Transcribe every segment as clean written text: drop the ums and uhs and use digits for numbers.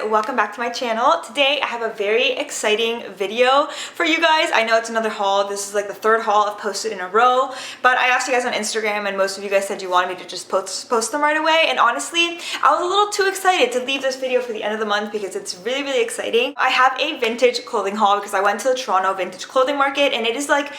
Welcome back to my channel. Today I have a very exciting video for you guys. I know it's another haul. This is like the third haul I've posted in a row, but I asked you guys on Instagram and most of you guys said you wanted me to just post them right away, and honestly I was a little too excited to leave this video for the end of the month because it's really exciting. I have a vintage clothing haul because I went to the Toronto vintage clothing market and it is like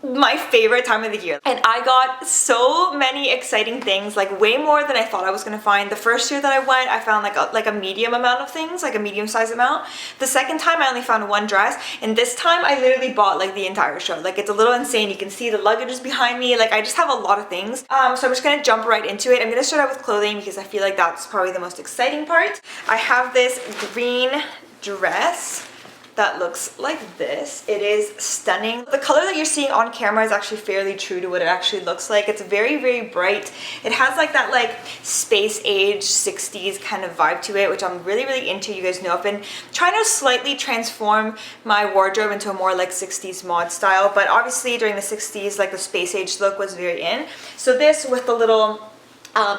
my favorite time of the year, and I got so many exciting things, like way more than I thought I was gonna find. The first year that I went, I found like a medium amount of things, like a medium size amount. The second time I only found one dress, and this time I literally bought like the entire show. Like, it's a little insane. You can see the luggage is behind me. Like, I just have a lot of things. So I'm just gonna jump right into it. I'm gonna start out with clothing because I feel like that's probably the most exciting part. I have this green dress that looks like this. It is stunning. The color that you're seeing on camera is actually fairly true to what it actually looks like. It's very bright. It has like that like space age 60s kind of vibe to it, which I'm really into. You guys know I've been trying to slightly transform my wardrobe into a more like 60s mod style, but obviously during the 60s, like the space age look was very in. So this with the little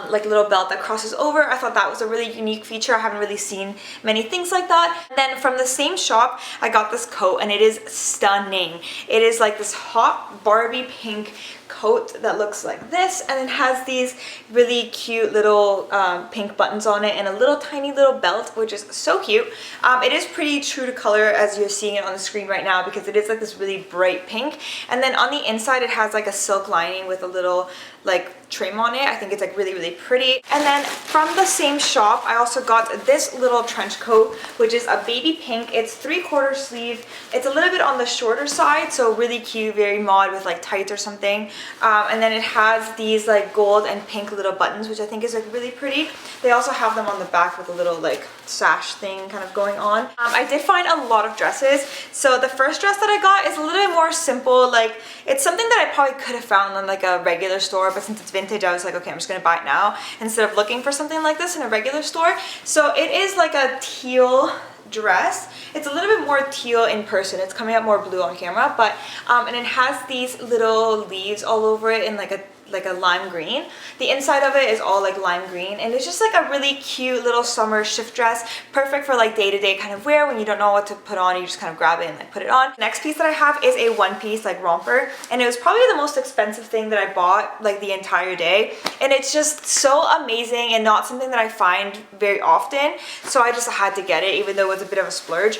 like little belt that crosses over, I thought that was a really unique feature. I haven't really seen many things like that. And then from the same shop, I got this coat and it is stunning. It is like this hot Barbie pink coat that looks like this, and it has these really cute little pink buttons on it and a little tiny little belt, which is so cute. It is pretty true to color as you're seeing it on the screen right now because it is like this really bright pink, and then on the inside it has like a silk lining with a little like trim on it. I think it's like really pretty. And then from the same shop, I also got this little trench coat, which is a baby pink. It's 3/4 sleeve. It's a little bit on the shorter side, so really cute, very mod with like tights or something. And then it has these like gold and pink little buttons, which I think is like really pretty. They also have them on the back with a little like sash thing kind of going on. I did find a lot of dresses. So the first dress that I got is a little bit more simple. Like, it's something that I probably could have found in like a regular store, but since it's vintage, I was like, okay, I'm just gonna buy it now instead of looking for something like this in a regular store. So it is like a teal dress. It's a little bit more teal in person. It's coming out more blue on camera, but and it has these little leaves all over it in like a lime green. The inside of it is all like lime green, and it's just like a really cute little summer shift dress, perfect for like day-to-day kind of wear when you don't know what to put on. You just kind of grab it and like put it on. Next piece that I have is a one-piece like romper, and it was probably the most expensive thing that I bought like the entire day, and it's just so amazing and not something that I find very often, so I just had to get it even though it was a bit of a splurge.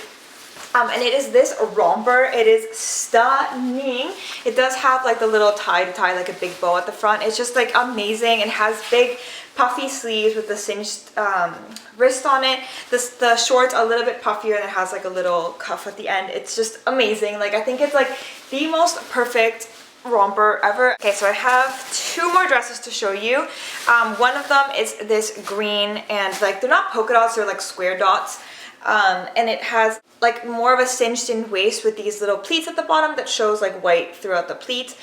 And it is this romper. It is stunning. It does have like the little tie to tie like a big bow at the front. It's just like amazing. It has big puffy sleeves with the cinched wrist on it. The shorts are a little bit puffier and it has like a little cuff at the end. It's just amazing. Like, I think it's like the most perfect romper ever. Okay, so I have two more dresses to show you. One of them is this green, and like they're not polka dots, they're like square dots. And it has like more of a cinched in waist with these little pleats at the bottom that shows like white throughout the pleats.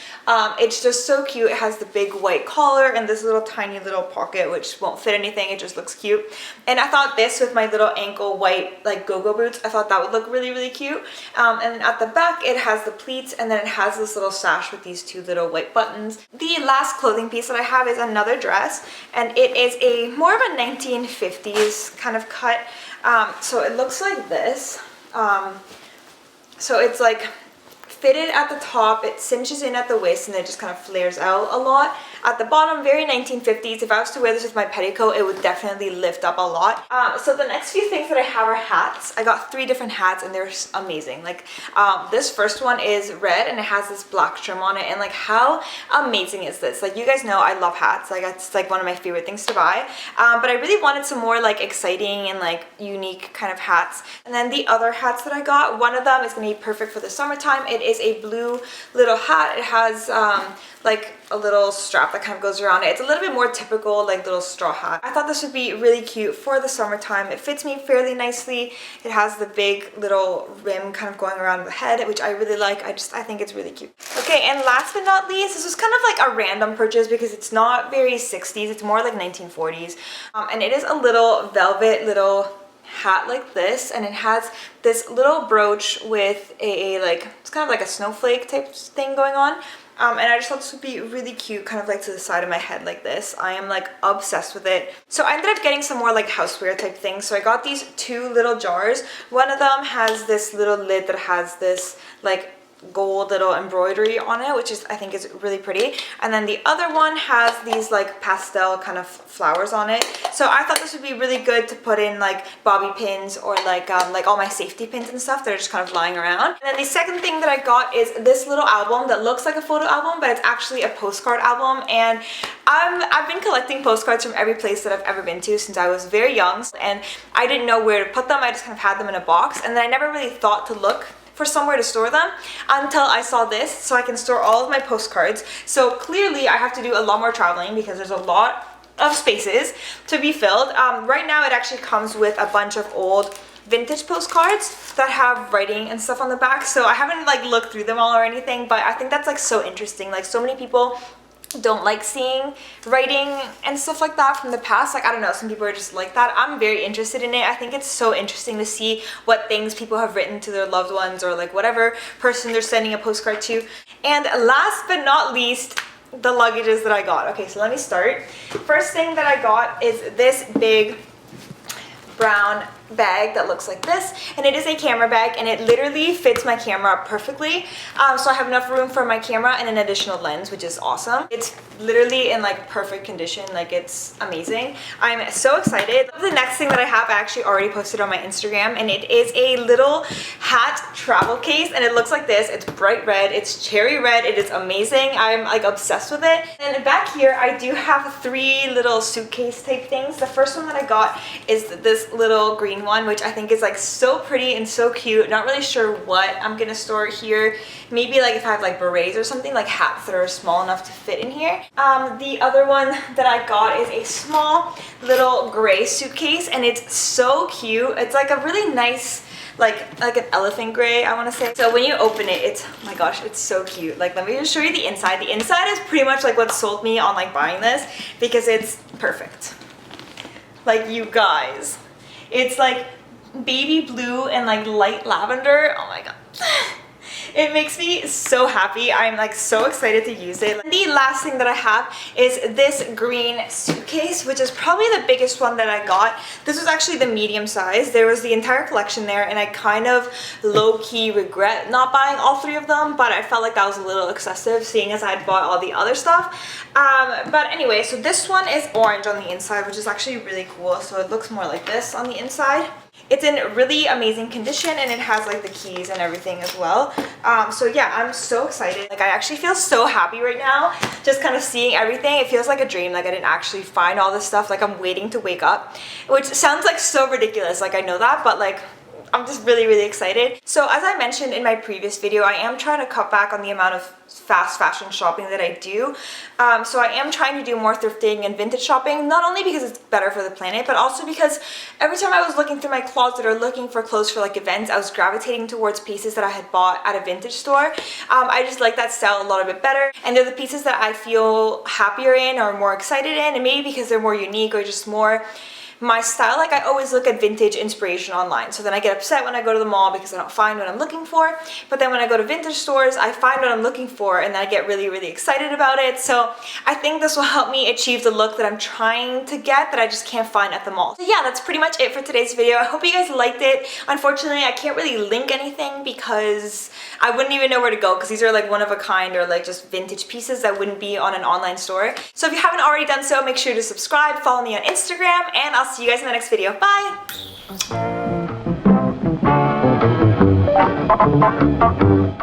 It's just so cute. It has the big white collar and this little tiny little pocket which won't fit anything. It just looks cute. And I thought this with my little ankle white like go-go boots, I thought that would look really cute. And then at the back it has the pleats, and then it has this little sash with these two little white buttons. The last clothing piece that I have is another dress, and it is a more of a 1950s kind of cut. So it looks like this. So it's like fitted at the top, it cinches in at the waist, and it just kind of flares out a lot. At the bottom, very 1950s. If I was to wear this with my petticoat, it would definitely lift up a lot. So the next few things that I have are hats. I got 3 different hats and they're amazing. Like, this first one is red and it has this black trim on it, and like, how amazing is this? Like, you guys know I love hats. Like, it's like one of my favorite things to buy. But I really wanted some more like exciting and like unique kind of hats. And then the other hats that I got, one of them is gonna be perfect for the summertime. It is a blue little hat. It has like a little strap that kind of goes around it. It's a little bit more typical like little straw hat. I thought this would be really cute for the summertime. It fits me fairly nicely. It has the big little rim kind of going around the head, which I really like. I think it's really cute. Okay, and last but not least, this was kind of like a random purchase because it's not very 60s. It's more like 1940s. And it is a little velvet little hat like this, and it has this little brooch with a like, it's kind of like a snowflake type thing going on. And I just thought this would be really cute, kind of like to the side of my head like this. I am like obsessed with it. So I ended up getting some more like houseware type things. So I got these 2 little jars. One of them has this little lid that has this like gold little embroidery on it, which is, I think, is really pretty. And then the other one has these like pastel kind of flowers on it. So I thought this would be really good to put in like bobby pins or like all my safety pins and stuff that are just kind of lying around. And then the second thing that I got is this little album that looks like a photo album, but it's actually a postcard album. And I've been collecting postcards from every place that I've ever been to since I was very young, and I didn't know where to put them. I just kind of had them in a box, and then I never really thought to look for somewhere to store them until I saw this, so I can store all of my postcards. So clearly I have to do a lot more traveling because there's a lot of spaces to be filled. Right now it actually comes with a bunch of old vintage postcards that have writing and stuff on the back, so I haven't like looked through them all or anything, but I think that's like so interesting. Like, so many people don't like seeing writing and stuff like that from the past. Like, I don't know, some people are just like that. I'm very interested in it. I think it's so interesting to see what things people have written to their loved ones or like whatever person they're sending a postcard to. And last but not least, the luggages that I got. Okay, so let me start. First thing that I got is this big brown bag that looks like this, and it is a camera bag, and it literally fits my camera perfectly. So I have enough room for my camera and an additional lens, which is awesome. It's literally in like perfect condition. Like, it's amazing. I'm so excited. The next thing that I have, I actually already posted on my Instagram, and it is a little hat travel case, and it looks like this. It's bright red, it's cherry red, it is amazing. I'm like obsessed with it. And back here I do have 3 little suitcase type things. The first one that I got is this little green one, which I think is like so pretty and so cute. Not really sure what I'm gonna store here. Maybe like if I have like berets or something, like hats that are small enough to fit in here. The other one that I got is a small little gray suitcase, and it's so cute. It's like a really nice, like an elephant gray, I want to say. So when you open it, it's, oh my gosh, it's so cute. Like, let me just show you the inside. The inside is pretty much like what sold me on like buying this, because it's perfect. Like, you guys, it's like baby blue and like light lavender. Oh my god. It makes me so happy. I'm like so excited to use it. The last thing that I have is this green suitcase, which is probably the biggest one that I got. This was actually the medium size. There was the entire collection there, and I kind of low-key regret not buying all 3 of them, but I felt like that was a little excessive seeing as I had bought all the other stuff. But anyway, so this one is orange on the inside, which is actually really cool. So it looks more like this on the inside. It's in really amazing condition, and it has like the keys and everything as well. So yeah, I'm so excited. Like, I actually feel so happy right now, just kind of seeing everything. It feels like a dream. Like, I didn't actually find all this stuff. Like, I'm waiting to wake up, which sounds like so ridiculous. Like, I know that, but like, I'm just really, really excited. So as I mentioned in my previous video, I am trying to cut back on the amount of fast fashion shopping that I do. So I am trying to do more thrifting and vintage shopping, not only because it's better for the planet, but also because every time I was looking through my closet or looking for clothes for like events, I was gravitating towards pieces that I had bought at a vintage store. I just like that style a little bit better, and they're the pieces that I feel happier in or more excited in, and maybe because they're more unique or just more my style. Like, I always look at vintage inspiration online, so then I get upset when I go to the mall because I don't find what I'm looking for, but then when I go to vintage stores, I find what I'm looking for, and then I get really, really excited about it. So I think this will help me achieve the look that I'm trying to get that I just can't find at the mall. So yeah, that's pretty much it for today's video. I hope you guys liked it. Unfortunately, I can't really link anything because I wouldn't even know where to go, because these are like one of a kind or like just vintage pieces that wouldn't be on an online store. So if you haven't already done so, make sure to subscribe, follow me on Instagram, and I'll see you guys in the next video. Bye!